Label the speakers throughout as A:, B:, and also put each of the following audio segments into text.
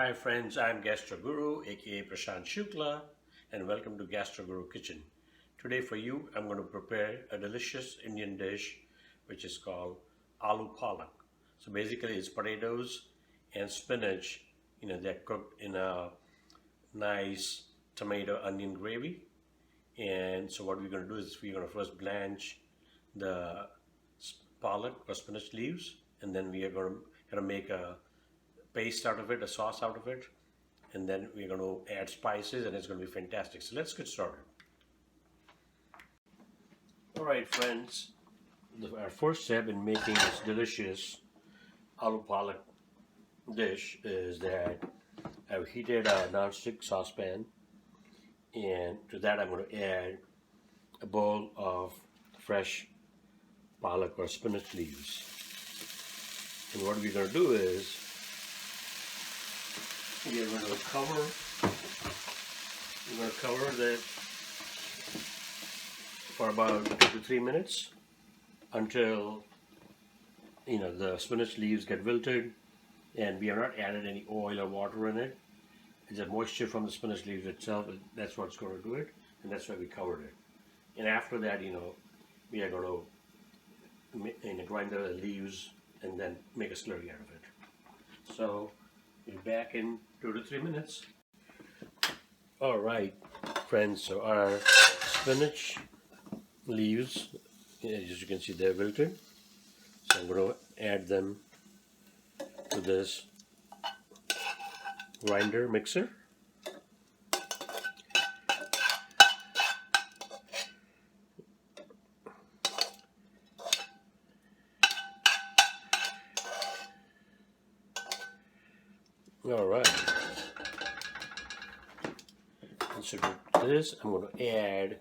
A: Hi friends, I'm Gastro Guru aka Prashant Shukla and welcome to Gastro Guru Kitchen. Today for you I'm going to prepare a delicious Indian dish which is called Aloo Palak. So basically it's potatoes and spinach, they're cooked in a nice tomato onion gravy. And so what we're going to do is we're going to first blanch the palak or spinach leaves, and then we are going to make a paste out of it, a sauce out of it, and then we're going to add spices and it's going to be fantastic. So let's get started. Alright friends, our first step in making this delicious Aloo Palak dish is that I've heated a non-stick saucepan, and to that I'm going to add a bowl of fresh palak or spinach leaves. And what we're going to do is we're going to cover that for about 2 to 3 minutes until the spinach leaves get wilted, and we are not added any oil or water in it. It's the moisture from the spinach leaves itself. That's what's going to do it, and that's why we covered it. And after that, we are going to grind the leaves and then make a slurry out of it. So we'll be back in 2 to 3 minutes. All right, friends. So our spinach leaves, as you can see, they're wilted. So I'm going to add them to this grinder mixer. All right. And so to this, I'm going to add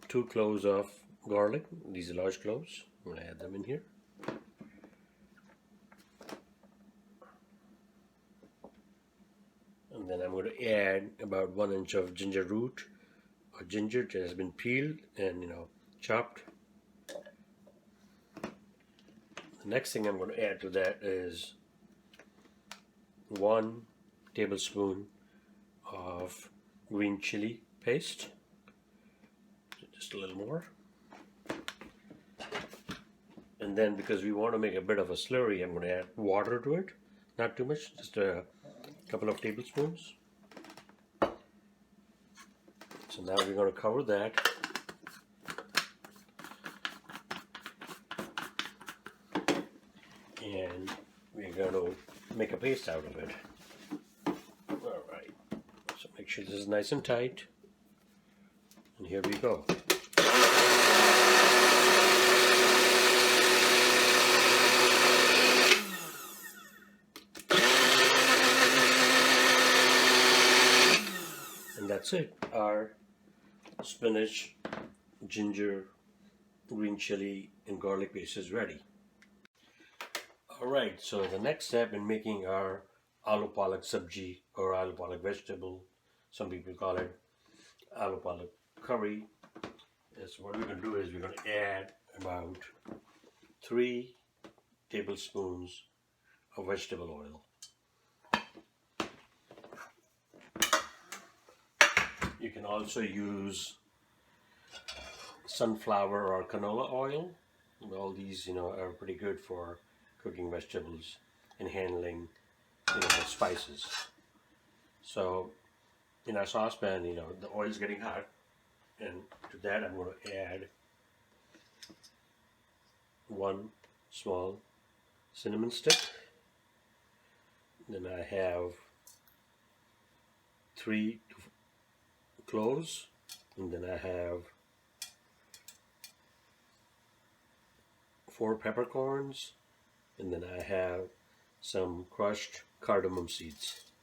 A: two cloves of garlic. These are large cloves. I'm going to add them in here. And then I'm going to add about 1 inch of ginger root, or ginger that has been peeled and chopped. The next thing I'm going to add to that is 1 tablespoon of green chili paste, just a little more. And then, because we want to make a bit of a slurry, I'm going to add water to it, not too much, just a couple of tablespoons. So now we're going to cover that. And we're going to make a paste out of it. Alright, so make sure this is nice and tight. And here we go. And that's it. Our spinach, ginger, green chili, and garlic paste is ready. Alright, so the next step in making our Aloo Palak Sabzi, or Aloo Palak vegetable, some people call it Aloo Palak curry, is what we're going to do is we're going to add about 3 tablespoons of vegetable oil. You can also use sunflower or canola oil. All these are pretty good for cooking vegetables and handling the spices. So in our saucepan, the oil is getting hot, and to that I'm going to add 1 small cinnamon stick. Then I have 3 cloves, and then I have 4 peppercorns, and then I have some crushed cardamom seeds.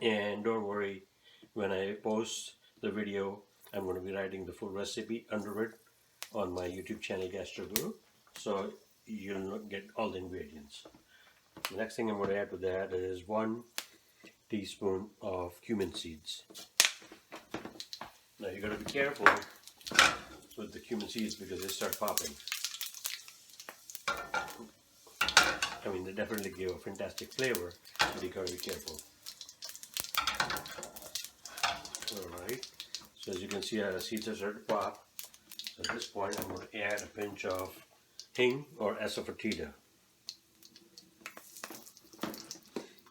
A: And don't worry, when I post the video, I'm going to be writing the full recipe under it on my YouTube channel Gastro Guru, so you'll get all the ingredients. The next thing I'm going to add to that is 1 teaspoon of cumin seeds. Now you got to be careful with the cumin seeds because they start popping. I mean, they definitely give a fantastic flavor, but you gotta be careful. Alright, so as you can see, the seeds are starting to pop. So at this point, I'm going to add a pinch of Hing or Asafoetida.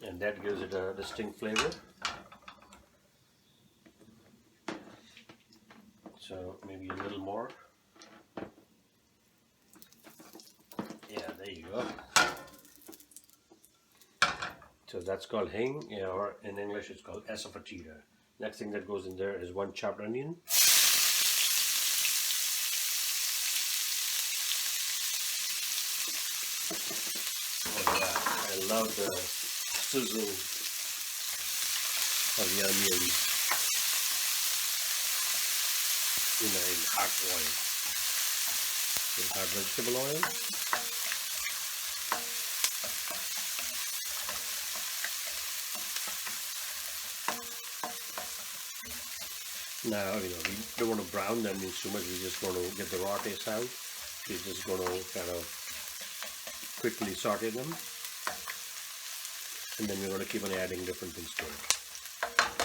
A: And that gives it a distinct flavor. So maybe a little more. Yeah, there you go. So that's called Hing, or in English it's called Asafoetida. Next thing that goes in there is 1 chopped onion. Oh yeah, I love the sizzle of the onions in hot oil, in hot vegetable oil. Now, we don't want to brown the onions too much. We're just going to get the raw taste out. We're just going to kind of quickly saute them. And then we're going to keep on adding different things to it,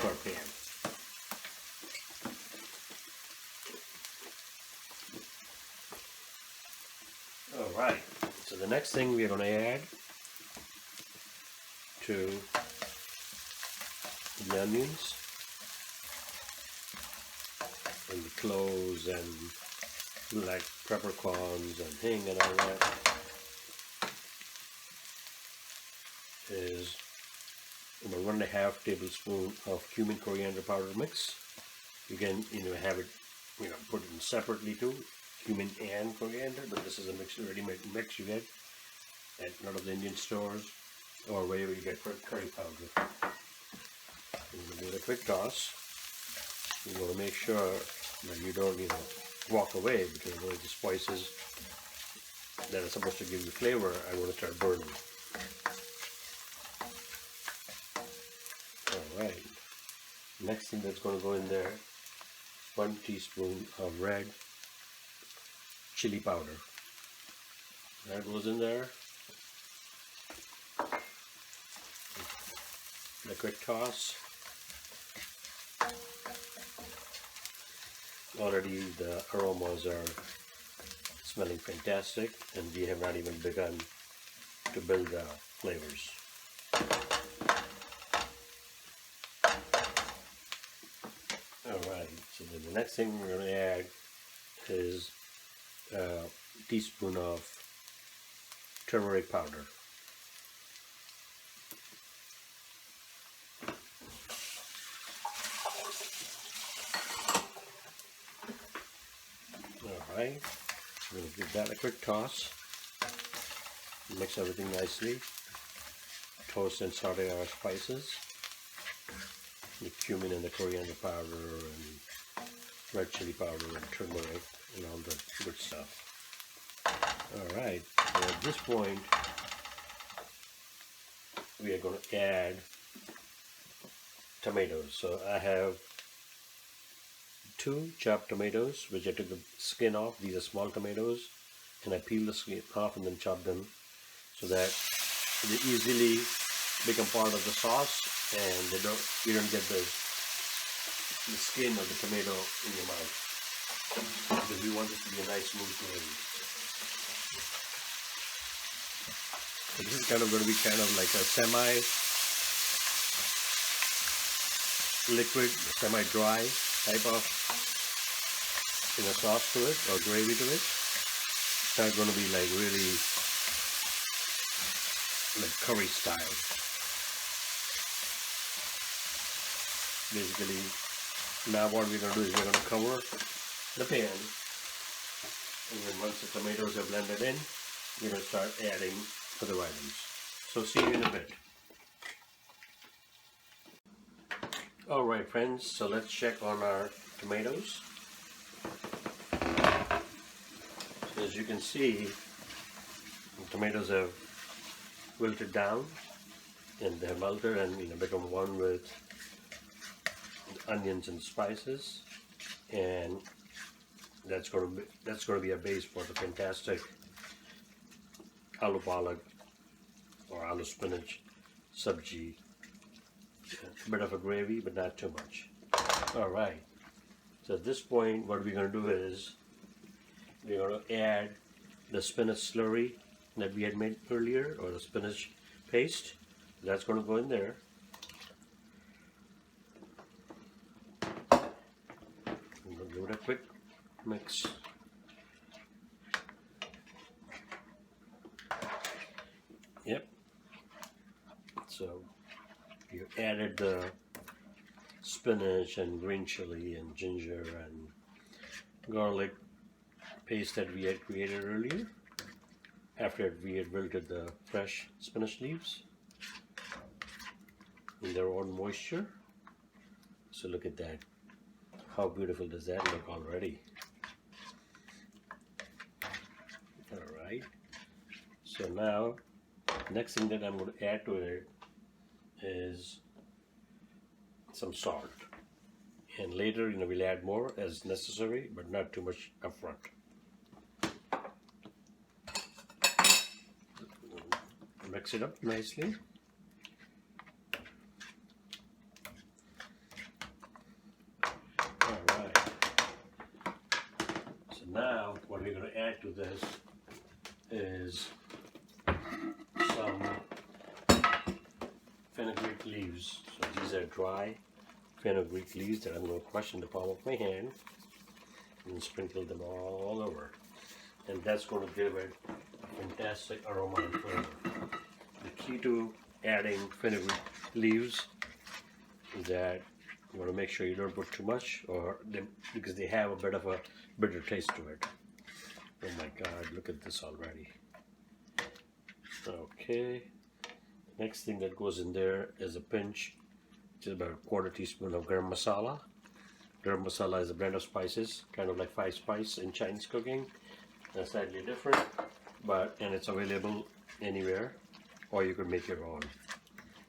A: to our pan. Alright, so the next thing we're going to add to the onions and the cloves and like peppercorns and Hing and all that is 1.5 tablespoons of cumin coriander powder mix. You can have it put it in separately too, cumin and coriander, but this is a mix, ready-made mix you get at a lot of the Indian stores or wherever you get curry powder. And you give it a quick toss. You want to make sure that you don't walk away, because the spices that are supposed to give you flavor are going to start burning. Alright, next thing that's going to go in there, 1 teaspoon of red chili powder. That goes in there. A quick toss. Already the aromas are smelling fantastic, and we have not even begun to build the flavors. Alright, so then the next thing we're going to add is a teaspoon of turmeric powder. Alright, we're going to give that a quick toss. Mix everything nicely. Toast and saute our spices. The cumin and the coriander powder and red chili powder and turmeric and all the good stuff. Alright, so at this point we are going to add tomatoes. So I have 2 chopped tomatoes which I took the skin off. These are small tomatoes, and I peeled the skin off and then chopped them so that they easily become part of the sauce, and you don't get the skin of the tomato in your mouth, because we want this to be a nice smooth gravy. So this is kind of going to be kind of like a semi-liquid, semi-dry type of sauce to it, or gravy to it. It's not going to be like really like curry style. Basically, now what we're going to do is we're going to cover the pan, and then once the tomatoes are blended in, we're going to start adding other items. So see you in a bit. Alright friends, so let's check on our tomatoes. So as you can see, the tomatoes have wilted down and they're melted and become one with the onions and spices, and That's going to be a base for the fantastic Aloo Palak or Aloo Spinach Sabzi. A bit of a gravy, but not too much. All right. So at this point, what we're going to do is we're going to add the spinach slurry that we had made earlier, or the spinach paste. That's going to go in there. I'm going to give it a quick mix. Yep. So you added the spinach and green chili and ginger and garlic paste that we had created earlier after we had wilted the fresh spinach leaves in their own moisture. So look at that. How beautiful does that look already? Alright. So now, next thing that I'm going to add to it is some salt. And later, we'll add more as necessary, but not too much up front. Mix it up nicely. Alright. So now what we're going to add to this is some fenugreek leaves. So these are dry fenugreek leaves that I'm going to crush in the palm of my hand and sprinkle them all over. And that's going to give it a fantastic aroma and flavor. The key to adding fenugreek leaves is that you want to make sure you don't put too much, because they have a bit of a bitter taste to it. Oh my God, look at this already. Okay, next thing that goes in there is a pinch, which is about a quarter teaspoon of garam masala. Garam masala is a blend of spices, kind of like 5 spice in Chinese cooking. That's slightly different, and it's available anywhere, or you could make your own.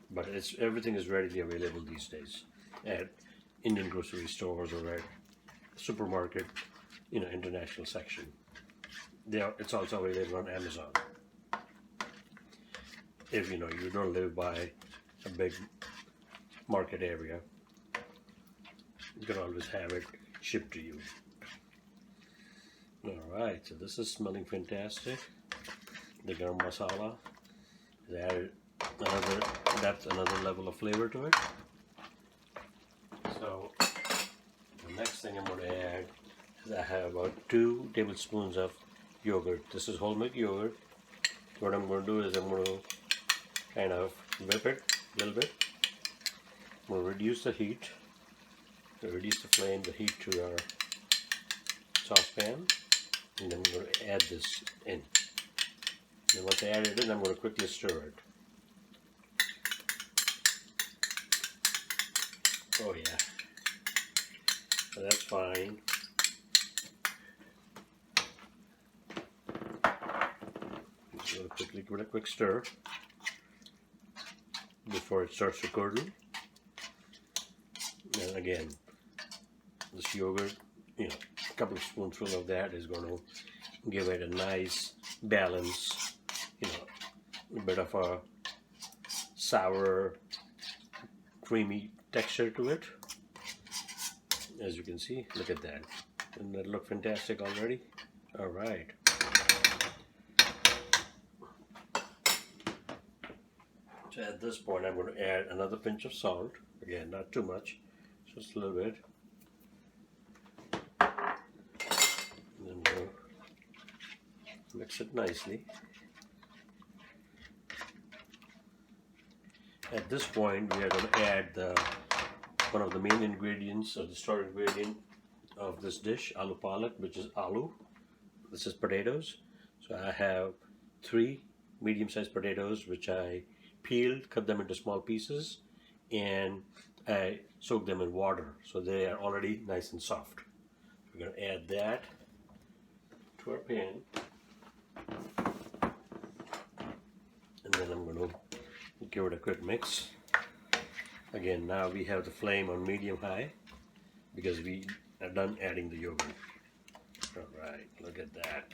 A: But everything is readily available these days at Indian grocery stores or at supermarket, international section. It's also available on Amazon. If you don't live by a big market area, you can always have it shipped to you. Alright, so this is smelling fantastic. The garam masala has added another level of flavor to it. So the next thing I'm going to add is I have about 2 tablespoons of yogurt. This is whole milk yogurt. What I'm going to do is I'm going to kind of whip it a little bit. I'm going to reduce the heat, reduce the flame, the heat to our saucepan, and then I'm going to add this in. And once I add it in, I'm going to quickly stir it. Oh yeah, so that's fine. I'm going to quickly give it a quick stir before it starts to curdle. And again, this yogurt, a couple of spoonfuls of that is going to give it a nice balance, a bit of a sour, creamy texture to it. As you can see, look at that. Doesn't that look fantastic already? Alright. So at this point, I'm going to add another pinch of salt. Again, not too much, just a little bit. And then we'll mix it nicely. At this point, we are going to add one of the main ingredients, or the star ingredient of this dish, aloo palak, which is aloo. This is potatoes. So I have 3 medium-sized potatoes, which I peeled, cut them into small pieces, and I soak them in water, so they are already nice and soft. We're going to add that to our pan, and then I'm going to give it a quick mix. Again, now we have the flame on medium-high because we are done adding the yogurt. Alright, look at that.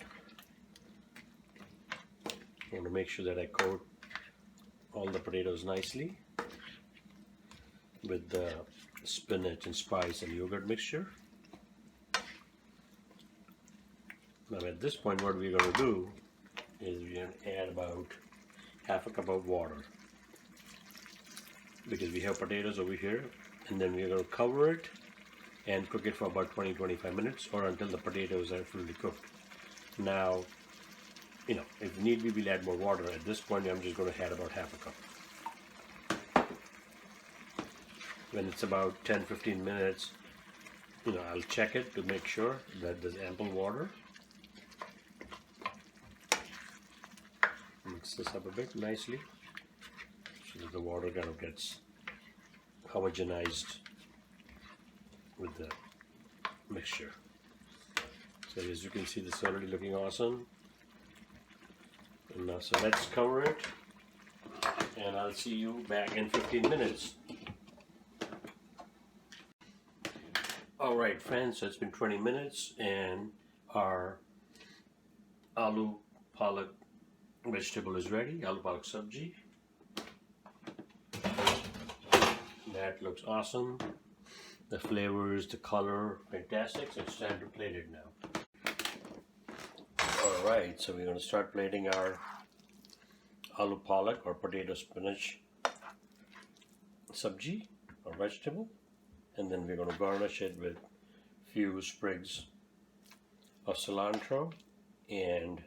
A: I want to make sure that I coat all the potatoes nicely with the spinach and spice and yogurt mixture. Now at this point what we're going to do is we're going to add about half a cup of water, because we have potatoes over here, and then we're going to cover it and cook it for about 20-25 minutes, or until the potatoes are fully cooked. Now, if need be, we'll add more water. At this point I'm just going to add about half a cup. When it's about 10-15 minutes, I'll check it to make sure that there's ample water. Mix this up a bit nicely so that the water kind of gets homogenized with the mixture. So as you can see, this is already looking awesome. And now, so let's cover it, and I'll see you back in 15 minutes. Alright friends, so it's been 20 minutes and our Aloo Palak vegetable is ready. Aloo Palak Sabzi. That looks awesome. The flavors, the color, fantastic. So it's time to plate it now. Alright, so we're going to start plating our Aloo Palak or potato spinach sabji or vegetable, and then we're going to garnish it with few sprigs of cilantro and